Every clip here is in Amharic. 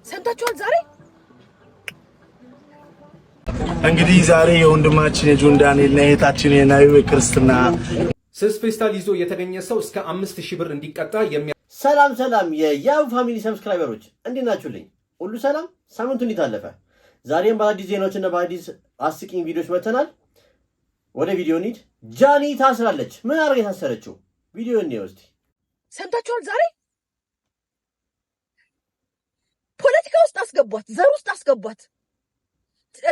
ሰምታችኋል ዛሬ እንግዲህ ዛሬ የወንድማችን የጆን ዳንኤል እና የታችን የናዩ ክርስትና ስስ ፌስታል ይዞ የተገኘ ሰው እስከ 5000 ብር እንዲቀጣ ሰላም የያው ፋሚሊ ሰብስክራይበሮች እንዴት ናችሁልኝ? ሁሉ ሰላም? ሳምንቱ እንዴት አለፈ? ዛሬም በአዲስ ዜናዎችና በአዲስ አስቂኝ ቪዲዮዎች መተናል። ወደ ቪዲዮ እንሂድ። ጃኒ ታስራለች። ምን አድርጋ የታሰረችው? ቪዲዮ እንየው እስቲ። ሰምታችኋል ዛሬ ፖለቲካ ውስጥ አስገቧት፣ ዘር ውስጥ አስገቧት።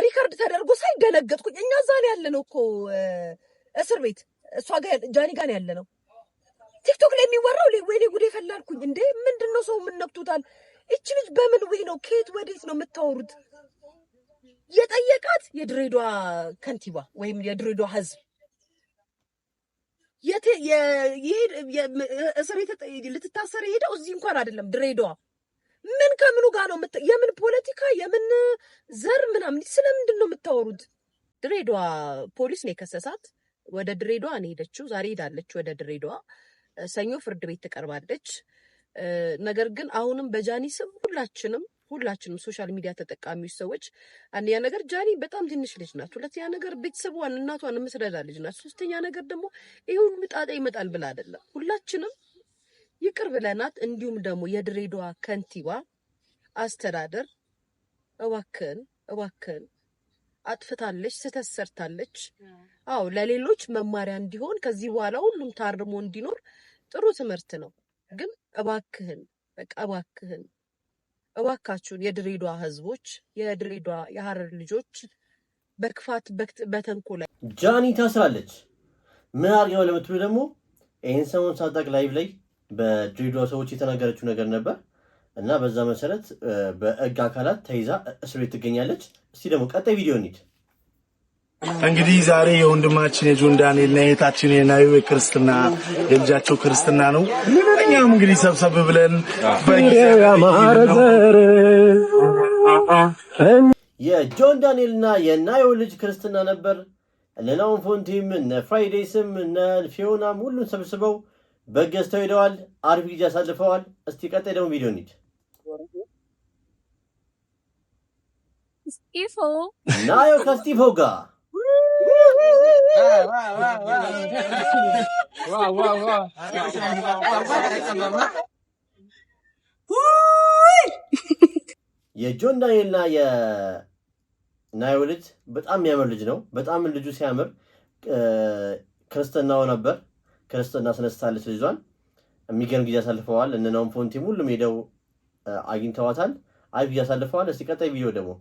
ሪከርድ ተደርጎ ሳይደነገጥኩኝ እኛ ዛሬ ያለነው እኮ እስር ቤት እሷ ጋር ጃኒ ጋር ያለነው ቲክቶክ ላይ የሚወራው ወይኔ ጉዴ ፈላልኩኝ። እንዴ ምንድነው ሰው ምን ነክቶታል? እቺ ልጅ በምን ወይ ነው ከየት ወዴት ነው የምታወሩት? የጠየቃት የድሬዳዋ ከንቲባ ወይም የድሬዳዋ ህዝብ እስር ቤት ልትታሰር ሄደው እዚህ እንኳን አይደለም ድሬዳዋ። ምን ከምኑ ጋር ነው የምን ፖለቲካ የምን ዘር ምናምን ስለምንድን ነው የምታወሩት? ድሬዳዋ ፖሊስ ነው የከሰሳት። ወደ ድሬዳዋ ነው ሄደችው። ዛሬ ሄዳለች ወደ ድሬዳዋ። ሰኞ ፍርድ ቤት ትቀርባለች። ነገር ግን አሁንም በጃኒ ስም ሁላችንም ሶሻል ሚዲያ ተጠቃሚዎች ሰዎች አንደኛ ነገር ጃኒ በጣም ትንሽ ልጅ ናት። ሁለተኛ ነገር ቤተሰቧን እናቷን የምትረዳ ልጅ ናት። ሶስተኛ ነገር ደግሞ ይሄ ሁሉ ጣጣ ይመጣል ብላ አይደለም። ሁላችንም ይቅር ብለናት። እንዲሁም ደግሞ የድሬዳዋ ከንቲባ አስተዳደር እባክን አጥፍታለች፣ ስህተት ሰርታለች። አዎ ለሌሎች መማሪያ እንዲሆን ከዚህ በኋላ ሁሉም ታርሞ እንዲኖር ጥሩ ትምህርት ነው። ግን እባካችሁን የድሬዳዋ ህዝቦች፣ የድሬዳዋ የሐረር ልጆች በክፋት በተንኮል ጃኒ ታስራለች። ምን አርገው ለምትሉ ደግሞ ይሄን ሰሞን ሳታቅ ላይቭ ላይ በድሬዳዋ ሰዎች የተናገረችው ነገር ነበር እና በዛ መሰረት በህግ አካላት ተይዛ እስር ቤት ትገኛለች። እስቲ ደግሞ ቀጣይ ቪዲዮ እንሂድ። እንግዲህ ዛሬ የወንድማችን የጆን ዳንኤል እና የታችን የናዩ ክርስትና የልጃቸው ክርስትና ነው። እኛም እንግዲህ ሰብሰብ ብለን የጆን ዳንኤል እና የናዩ ልጅ ክርስትና ነበር። እነ ናሆም ፎንቲም እነ ፍራይዴስም እነ ፊዮናም ሁሉን ሰብስበው በገዝተው ሄደዋል። አሪፍ ጊዜ አሳልፈዋል። እስቲ ቀጣይ ደግሞ ቪዲዮ እንሂድ። ስቲፎ ናዩ ከስቲፎ ጋር የጆን ዳንኤልና የናዩ ልጅ በጣም የሚያምር ልጅ ነው። በጣም ልጁ ሲያምር ክርስትናው ነበር። ክርስትና ስነስታለች ልጇን። የሚገርም ጊዜ አሳልፈዋል። እነ ናሆም ፎንቲም ሁሉም ሄደው አግኝተዋታል። አሪፍ ጊዜ አሳልፈዋል። እስቲ ቀጣይ ቪዲዮ ደግሞ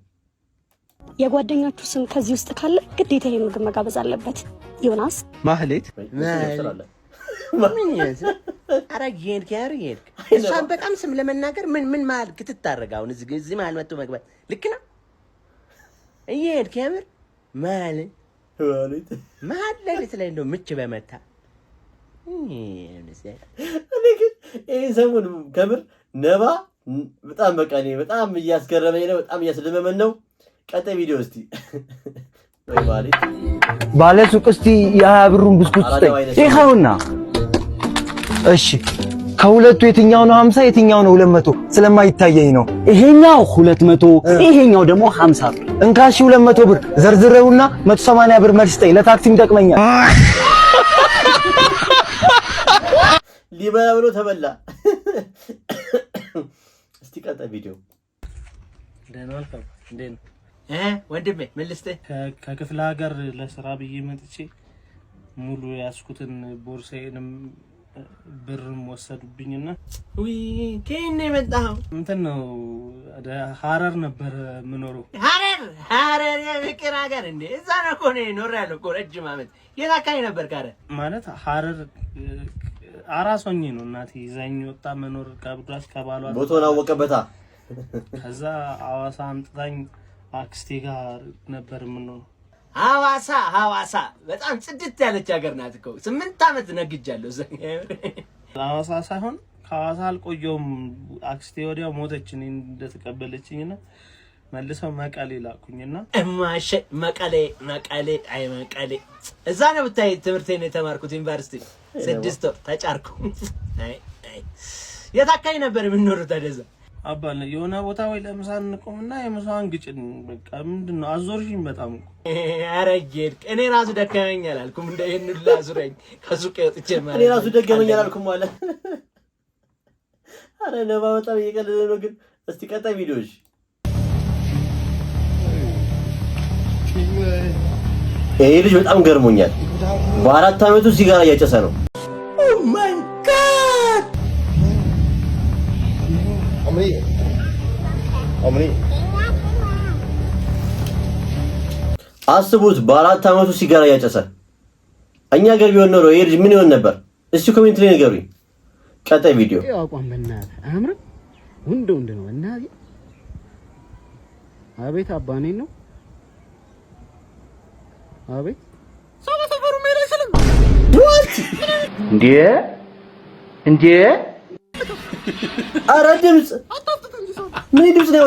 የጓደኛችሁ ስም ከዚህ ውስጥ ካለ ግዴታ ይሄን ምግብ መጋበዝ አለበት። ዮናስ ማህሌት እሷን በጣም ስም ለመናገር ምን ማለት ክትታረጋ አሁን እዚህ መሀል መጥቶ መግባት ልክ ነው። እየሄድክ የምር ማለት ላይ እንደው ምች በመታ እኔ ግን ይሄን ሰሞን ከምር ነባ በጣም በጣም እያስገረመኝ ነው። በጣም እያስደመመን ነው። ቀጣይ ቪዲዮ እስቲ ወይ ማለት ባለ ሱቅ እስቲ የብሩን ብስኩት ስጠኝ ይኸውና። እሺ ከሁለቱ የትኛው ነው 50 የትኛው ነው 200? ስለማይታየኝ ነው። ይሄኛው 200 ይሄኛው ደግሞ 50 ብር። እንካሽ 200 ብር ዘርዝረውና 180 ብር መልስ ስጠኝ። ለታክሲም ይጠቅመኛል። ሊበላ ብሎ ተበላ። እስቲ ቀጣይ ቪዲዮ ደህናልከው እንዴ ነው ወንድሜ ምን ልስጥህ? ከክፍለ ሀገር ለስራ ብዬ መጥቼ ሙሉ ያስኩትን ቦርሳዬንም ብርም ወሰዱብኝና ከእኔ መጣው እንትን ነው ሐረር ነበር ምኖረው። ሐረር የፍቅር ሀገር እንዴ? እዛ ነው እኮ ነው ኖሬያለሁ እኮ ረጅም ዓመት። የት አካባቢ ነበር ካረ? ማለት ሐረር አራሶኝ ነው እናቴ ይዛኝ ወጣ መኖር ካብዷስ ከባሏ ቦታውን አወቀበታ። ከዛ ሐዋሳ አምጥታኝ አክስቴ ጋር ነበር ምነው። ሐዋሳ በጣም ጽድት ያለች ሀገር ናት እኮ። 8 ዓመት ነግጃለሁ እዛ። ሐዋሳ ሳይሆን ከሐዋሳ አልቆየሁም። አክስቴ ወዲያው ሞተች። እኔ እንደተቀበለችኝና መልሰው መቀሌ ላኩኝና እማሸ መቀሌ አይ መቀሌ እዛ ነው ብታይ ትምህርቴን የተማርኩት ዩኒቨርሲቲ 6 ወር ተጫርኩ። አይ የት አካባቢ ነበር የምንኖረው ታደዛ? አባ የሆነ ቦታ ወይ ለምሳን እንቆምና የምሳን ግጭን በቃ ምንድነው አዞርሽኝ በጣም አረጀድ እኔ ራሱ ደከመኝ አላልኩም እንደ ይሄን ሁሉ አዙረኝ ከሱቅ ወጥቼ ማለት እኔ ራሱ ደከመኝ አላልኩም ማለት አረ ነባ በጣም እየቀለለ ነው ግን እስቲ ቀጣይ ቪዲዮሽ ይሄ ልጅ በጣም ገርሞኛል በአራት አመቱ ሲጋራ እያጨሰ ነው ኦ ማይ ጋድ አምሪ አስቡት በአራት አመቱ ሲጋራ እያጨሰ እኛ ገር ቢሆን ነው ይሄ ልጅ ምን ይሆን ነበር እስቲ ኮሜንት ላይ ንገሩኝ ቀጣይ ቪዲዮ ያቋም በእናትህ አያምርም ወንድ ነው እናቴ አቤት አባኔ ነው አቤት ሰው ተፈሩ መለሰልም እንዴ አረ ድምጽ ምን ድምጽ ነው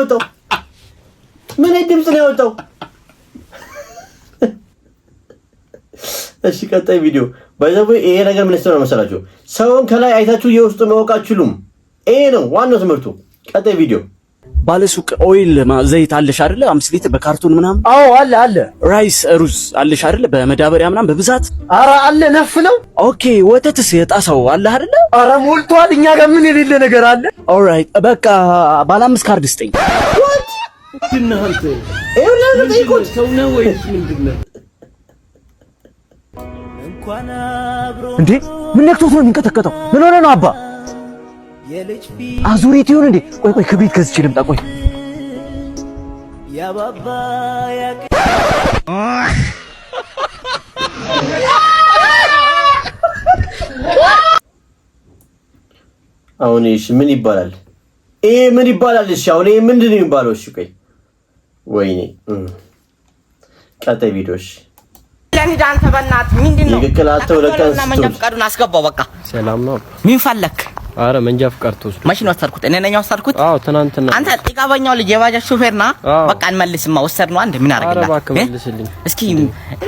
ያወጣው እሺ ቀጣይ ቪዲዮ ባይዘው ይሄ ነገር ምን ነው መሰላችሁ ሰውን ከላይ አይታችሁ የውስጡ ማወቅ አትችሉም ይሄ ነው ዋናው ትምህርቱ ቀጣይ ቪዲዮ ባለሱቅ ኦይል ዘይት አለሽ አይደለ 5 ሊትር በካርቶን ምናምን አዎ አለ ራይስ ሩዝ አለሽ አይደለ በመዳበሪያ ምናምን በብዛት ኧረ አለ ነፍ ነው ኦኬ ወተትስ የጣሳው አለ አይደለ ኧረ ሞልቷል እኛ ጋር ምን የሌለ ነገር አለ ኦልራይት በቃ ባለ 5 ካርድ ስጠኝ እናንተ ይሁን ለምን ሰው ነው ወይስ ምንድነው እንዴ ምን ነክቶት ነው የሚንቀጠቀጠው ምን ሆነ ነው አባ አዙሪት ይሁን እንዴ ቆይ ክብሪት ገዝቼ ልምጣ ቆይ ያባባ አሁን እሺ ምን ይባላል እሺ አሁን ምንድነው የሚባለው እሺ ቆይ ወይኔ ቀጣይ ቪዲዮሽ ለምን አንተ በእናትህ ምንድነው ይገከላልተው ለቀስ መንጃ ፈቃዱን አስገባው በቃ ሰላም ነው ምን ፈለክ አረ መንጃ ፈቃድ ተወስዶ ማሽን ወሰድኩት እኔ ነኝ ወሰድኩት አዎ ትናንትና አንተ ጥቃበኛው ልጅ የባጃጅ ሹፌርና በቃ እንመልስማ ወሰድነው አንድ ምን አረጋግላ አረ እባክህ መልስልኝ እስኪ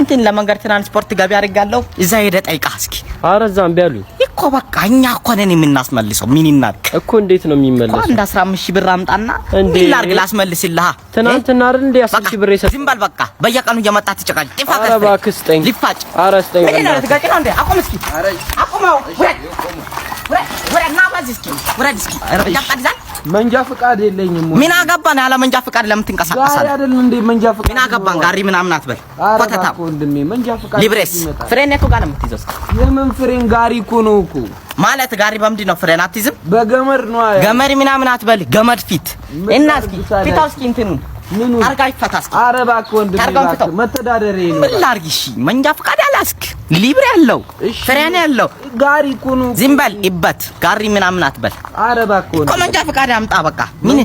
እንትን ለመንገድ ትራንስፖርት ገቢ አድርጋለሁ እዛ ሄደ ጠይቃ እስኪ አረ እዛም ቢያሉኝ እኮ በቃ እኛ እኮ ነን የምናስመልሰው ምን ይናርክ እኮ እንዴት ነው የሚመለሰው አንድ 15000 ብር አምጣና ምን ላርግ ላስመልስልህ ትናንትና አይደል እንዴ 10000 ብር ይሰጥ ዝም በል በቃ በየቀኑ እየመጣ ትጨቃጭ ጥፋ ከስተ አረ እባክህ ስጠኝ ሊፋጭ አረ ስጠኝ ምን ነው ትጋጭ ነው እንዴ አቁም እስኪ አረ አቁመው ወረና ባዝስኪ ወረድስኪ ረጃቃዲዛል መንጃ ፈቃድ የለኝም ምን አገባን ያለ መንጃ ፈቃድ ለምን ትንቀሳቀሳለህ ጋሪ አይደል እንዴ መንጃ ፈቃድ ምን አገባን ጋሪ ምናምን አትበል ኮተታ ወንድሜ መንጃ ፈቃድ ሊብሬስ ፍሬን የቱ ጋር ነው የምትይዘው የምን ፍሬን ጋሪ እኮ ነው እኮ ማለት ጋሪ በምንድን ነው ፍሬን አትይዝም በገመድ ነው ገመድ ምናምን አትበል ገመድ ፊት እና እስኪ ፊታው እስኪ እንትኑን ምኑ አርጋ ይፈታስ አረ እባክህ ወንድሜ እባክህ መተዳደሬ ነው ምን ላርግ እሺ መንጃ ፈቃድ ያላስክ ሊብሬ ያለው ፍሬን ያለው ጋሪ እኮ ነው ዝም በል ይበት ጋሪ ምናምን አትበል አረ እባክህ ወንድሜ መንጃ ፈቃድ አምጣ በቃ ምን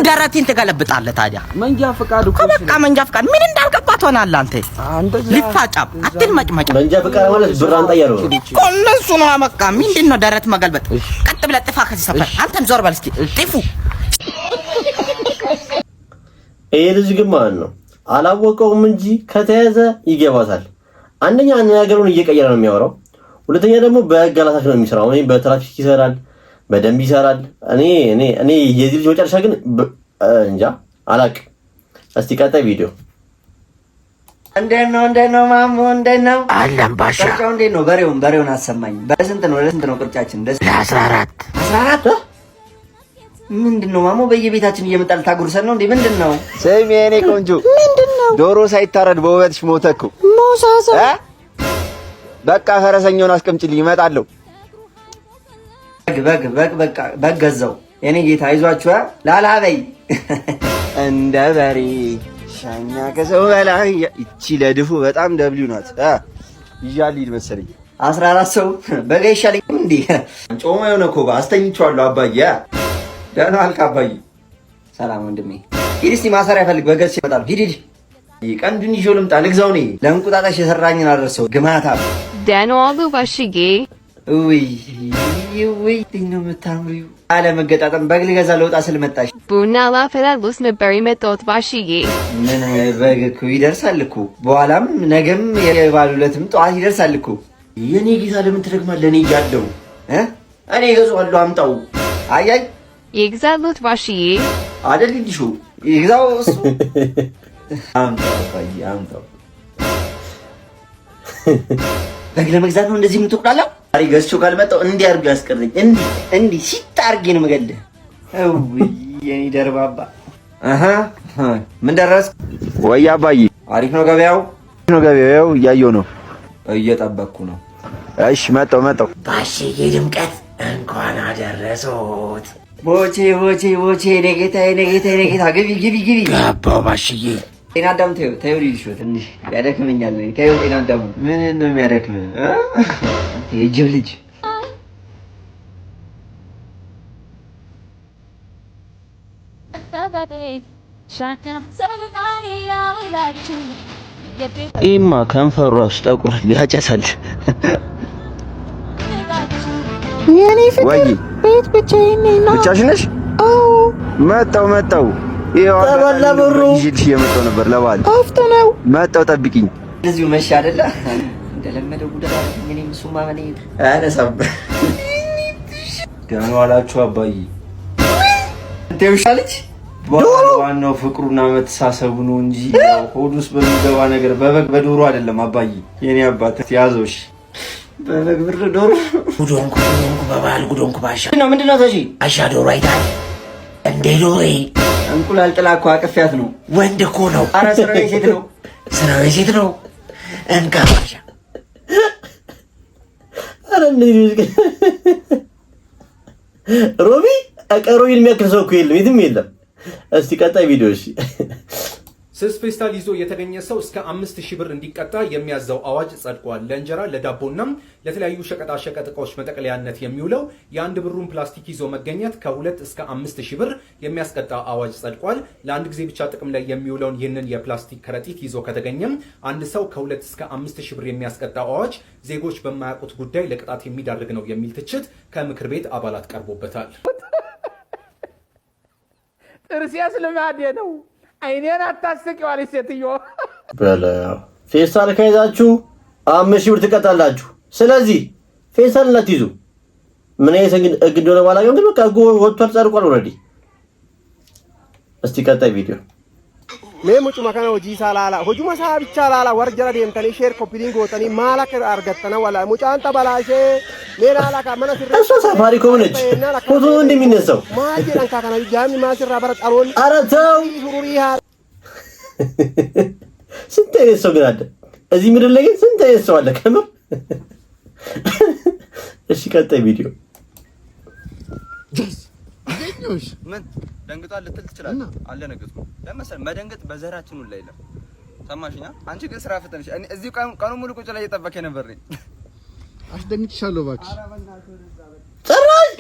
ደረቴን ትገለብጣለህ ታዲያ መንጃ ፈቃድ እኮ በቃ መንጃ ፈቃድ ምን እንዳልገባ ትሆናለህ አንተ ሊፋጫም አትልመጭመጭ መንጃ ፈቃድ ማለት ብር አንጣ ያለው ኮለሱ ነው በቃ ምንድነው ደረት መገልበጥ ቀጥ ብለህ ጥፋ ከዚህ ሰፈር አንተም ዞር በል እስኪ ጥፉ ይሄ ልጅ ግን ማለት ነው አላወቀውም እንጂ ከተያዘ ይገባታል አንደኛ አነጋገሩን እየቀየረ ነው የሚያወራው ሁለተኛ ደግሞ በጋላታች ነው የሚሰራው እኔ በትራፊክ ይሰራል በደንብ ይሰራል እኔ የዚህ ልጅ መጨረሻ ግን እንጃ አላቅ እስቲ ቀጣይ ቪዲዮ እንዴት ነው ማሙ እንዴት ነው አለም ባሻ ቅርጫው እንዴት ነው በሬውን አሰማኝ ለስንት ነው ቅርጫችን ለ14 ምንድነው ማሙ በየቤታችን እየመጣል ታጉርሰን ነው እንዴ ምንድነው ስሚ የኔ ቆንጆ ምንድነው ዶሮ ሳይታረድ በውበትሽ ሞተኩ ሞሳሳ በቃ ፈረሰኛውን አስቀምጪልኝ እመጣለሁ በግ ገዛው የኔ ጌታ አይዟችሁ ላላበይ እንደ በሬ ሻኛ ከሰው በላይ እቺ ለድፉ በጣም ደብሊው ናት ይዣልኝ መሰለኝ 14 ሰው በጋ ይሻለኝ እንዴ ጮማ የሆነ ኮባ አስተኝቻለሁ አባዬ ደህና አልክ አባዬ ሰላም ወንድሜ ሂድ እስቲ ማሰሪያ ፈልግ በገዝ ይመጣል ሂድ ቀንዱን ይዤው ልምጣ ልግዛው ነኝ ለእንቁጣጣሽ የሰራኝን አደረሰው ግማታ ደህና ዋሉ ባሽጌ ውይ ነው የምታምሪው አለ መገጣጠም በግ ልገዛ ለውጣ ስልመጣሽ ቡና ላፈላልስ ነበር የመጣሁት ባሽጌ ምን በግ እኮ ይደርሳል እኮ በኋላም ነገም የባሉለትም ጠዋት ይደርሳል እኮ የኔ ጌታ ለምን ትደግማለህ እኔ እያለሁ እኔ እገዛዋለሁ አምጣው አያይ ይግዛሉት ባሽዬ አይደል ልጅ ይግዛው እሱ አምጣው አባዬ አምጣው። በግ ለመግዛት ነው እንደዚህ የምትቆጣላው? አሪ ገዝቼው ካልመጣው እንዲህ አድርጎ ያስቀረኝ። እንዲህ ሲታርጌ ነው መገደ አው የኔ ደርባባ። ምን ደረስክ? ወይ አባዬ አሪፍ ነው ገበያው? ገበያው እያየሁ ነው። እየጠበቅኩ ነው። እሺ መጣው ባሽዬ ድምቀት እንኳን አደረሶት። ቦቼ ነገታ ግቢ ገባው ባሽዬ። ጤና አዳም ተይው ልጅ ትንሽ ያደክመኛል። ተይው ጤና አዳም ምን ነው የሚያደክም? የጅብ ልጅ ኢማ ከንፈሩ ራሱ ጠቁር ያጨሳል። የኔ ፍቅር ቤት ብቻዬን ነኝ። ብቻሽን ነሽ? አዎ መጣው ተበላ ብሩ ይልሽ የመጣው ነበር ለባል አፍቶ ነው መጣው። ጠብቂኝ። እዚሁ መሽ አይደለ እንደለመደው ጉዳይ እኔም እሱማ ማን አነሳብ ደህና ዋላችሁ አባዬ። እንዴውሻለች ዋናው ፍቅሩና መተሳሰቡ ነው እንጂ ያው ሆድ ውስጥ በሚገባ ነገር በበግ በዶሮ አይደለም አባዬ። የኔ አባት ያዞሽ በበግ ብር ዶሮ ጉዶንኩ በባል ጉዶንኩ ባሻ ምንድነው ታጂ አሻ ዶሮ አይታል እንዴ ዶሮ እንቁላል ጥላ እኮ አቅፊያት ነው። ወንድ እኮ ነው። ኧረ ስራዬ ሴት ነው። ስራዬ ሴት ነው። እንካ ባሻ አረ ሮቢ አቀሮይን የሚያክል ሰው እኮ የለም፣ የትም የለም። እስቲ ቀጣይ ቪዲዮ እሺ። ስስ ፌስታል ይዞ የተገኘ ሰው እስከ 5000 ብር እንዲቀጣ የሚያዘው አዋጅ ጸድቋል። ለእንጀራ ለዳቦና ለተለያዩ ሸቀጣሸቀጥ እቃዎች መጠቅለያነት የሚውለው የአንድ ብሩን ፕላስቲክ ይዞ መገኘት ከ2 እስከ 5000 ብር የሚያስቀጣ አዋጅ ጸድቋል። ለአንድ ጊዜ ብቻ ጥቅም ላይ የሚውለውን ይህንን የፕላስቲክ ከረጢት ይዞ ከተገኘም አንድ ሰው ከ2 እስከ 5000 ብር የሚያስቀጣ አዋጅ ዜጎች በማያውቁት ጉዳይ ለቅጣት የሚዳርግ ነው የሚል ትችት ከምክር ቤት አባላት ቀርቦበታል። ጥርሴስ ልማዴ ነው። አይኔን አታስቂዋል ሴትዮ። በለው ፌስታል ከያዛችሁ 5000 ብር ትቀጣላችሁ። ስለዚህ ፌስታል እንዳትይዙ። ምን አይነት ህግ እንደሆነ ባላውቅም ግን በቃ ወጥቷል፣ ጸድቋል ኦልሬዲ። እስቲ ቀጣይ ቪዲዮ ሜሙጩ ማካና ሆጂ ሳላላ ሆጁማ ሳ ብቻ ላላ ወርጀራ ደምተኒ ሼር ኮፒሊንግ ወተኒ ማላከ አርገተና ወላ ሙጫን ተባላሼ ሌላላ ካመና ሲራ እሷ ሳፋሪኮም ነች። ፎቶ እንደሚነሳው ማጂ ዳንካ ካና ጃሚ ማሲራ በረጣሮን አረተው ስንት አይነት ሰው ግን አለ እዚህ ምድር ላይ? ግን ስንት አይነት ሰው አለ ከምር። እሺ ቀጣይ ቪዲዮ ምን ደንግጧል ልትል ትችላለህ? አልደነገጥኩም። ለምሳሌ መደንገጥ በዘራችን ሁሉ ላይ ሰማሽኛ? አንቺ ግን ስራ ፍተንሽ እዚህ ቀኑ ሙሉ ቁጭ ላይ እየጠበከኝ ነበር። አስደንግጥሻለሁ እባክሽ። ጭራሽ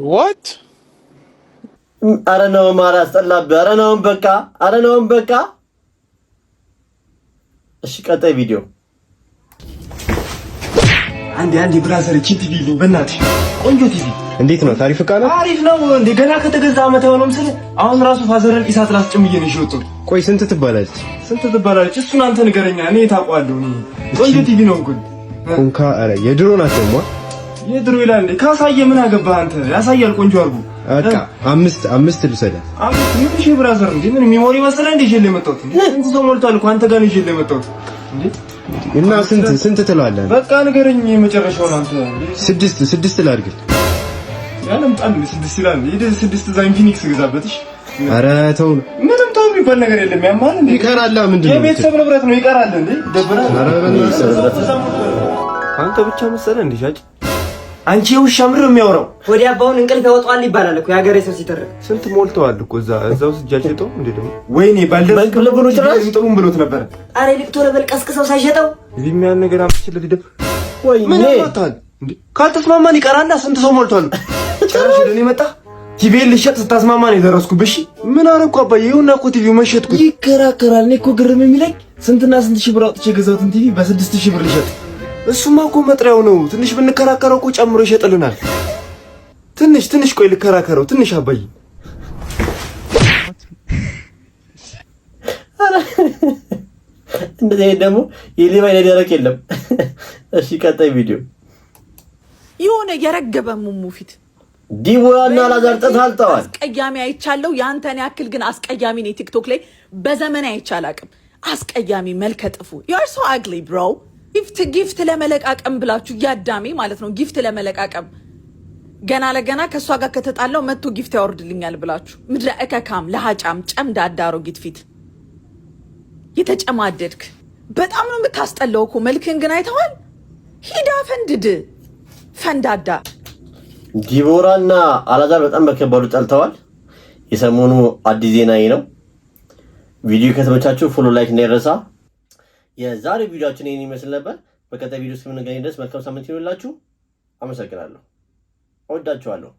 what አረ ነው ማራ አስጠላብህ። አረ ነው በቃ፣ አረ ነው በቃ። እሺ ቀጣይ ቪዲዮ አንዴ ብራዘር ቲቪ ልኝ በእናትሽ ቆንጆ ቲቪ እንዴት ነው ታሪፍ ቃል? አሪፍ ነው እንዴ ገና ከተገዛ አመት የሆነው ምስል አሁን ራሱ ፋዘርን ኢሳት ላስጭምዬ ነው የሸጡት። ቆይ ስንት ትባላለች? እሱን አንተ ንገረኛ፣ እኔ ታውቀዋለሁ። ቆንጆ ቲቪ ነው ግን ኮንካ። አረ የድሮ ናት ደግሞ የድሮ ይላል እንዴ? ካሳየ ምን አገባህ አንተ? ያሳያል ቆንጆ አርጉ። በቃ አምስት ልውሰዳት። ምን ሺህ ብራዘር እንዴ ምን ሚሞሪ መሰለህ እንዴ ይዤ የመጣሁት? ስንት ሰው ሞልቷል እኮ አንተ ጋር ነው ይዤ የመጣሁት እንዴ። እና ስንት ትላለህ? በቃ ንገረኝ የመጨረሻውን አንተ። ስድስት ላድርግ። ያለም ጣል 6 ይላል። ሄደ 6 እዛ ኢንፊኒክስ ግዛበትሽ። ኧረ ተው፣ ምንም ተው የሚባል ነገር የለም። ያማል እንዴ ይቀራል። ምንድን ነው የቤተሰብ ንብረት ነው ይቀራል እንዴ? ደብረህ አንተ ብቻ መሰለህ እንዴ ሻጭ? አንቺ ውሻ ምር የሚያወራው ወዲያ አባውን እንቅልፍ ያወጣዋል ይባላል እኮ የሀገሬ ሰው ሲተርክ። ስንት ሞልተዋል እኮ እዛው ስጃጀተው እንዴ ደግሞ ወይኔ ባልደረስ መንቅል ብሎ ጭራሽ ጥሩም ብሎት ነበር። አሬ ልክቶ ለበል ቀስቅሰው ሳይሸጠው እዚህ የሚያን ነገር አምጥችልህ ሂደህ ወይኔ ምን ያመጣል እንዴ? ካልተስማማን ይቀራና ስንት ሰው ሞልቷል። ጭራሽ ወደኔ መጣ። ቲቪን ልሸጥ ስታስማማን የደረስኩብሽ። ምን አረኩ አባዬ? ይኸውና እኮ ቲቪው መሸጥኩት። ይከራከራል። እኔ እኮ ግርም የሚለኝ ስንትና ስንት ሺህ ብር አውጥቼ የገዛሁትን ቲቪ በ6000 ብር ልሸጥ። እሱማ እኮ መጥሪያው ነው። ትንሽ ብንከራከረው እኮ ጨምሮ ይሸጥልናል። ትንሽ ቆይ ልከራከረው ትንሽ አባዬ። እንደዚህ ደግሞ የሌባ ደረቅ የለም። እሺ ቀጣይ ቪዲዮ የሆነ የረገበ ሙሙ ፊት ዲቦራና አላዛር ተጣልተዋል። አስቀያሚ አይቻለው። ያንተን ያክል ግን አስቀያሚ ነው ቲክቶክ ላይ በዘመን አይቻል አቅም አስቀያሚ መልከጥፉ you are so ugly bro ጊፍት ለመለቃቀም ብላችሁ ያዳሜ ማለት ነው ጊፍት ለመለቃቀም ገና ለገና ከሷ ጋር ከተጣለው መጥቶ ጊፍት ያወርድልኛል ብላችሁ ምድረ እከካም ለሃጫም ጨምዳዳሮ ጊፍት የተጨማደድክ በጣም ነው የምታስጠላው እኮ መልክን ግን አይተዋል ሂዳ ፈንዳዳ ዲቦራና አላዛር በጣም በከባዱ ጠልተዋል። የሰሞኑ አዲስ ዜና ነው። ቪዲዮ ከተመቻችሁ ፎሎ ላይክ እንዳይረሳ። የዛሬ ቪዲዮአችን ይሄን ይመስል ነበር። በቀጣይ ቪዲዮ እስከምንገናኝ ድረስ መልካም ሳምንት ይሁንላችሁ። አመሰግናለሁ። እወዳችኋለሁ።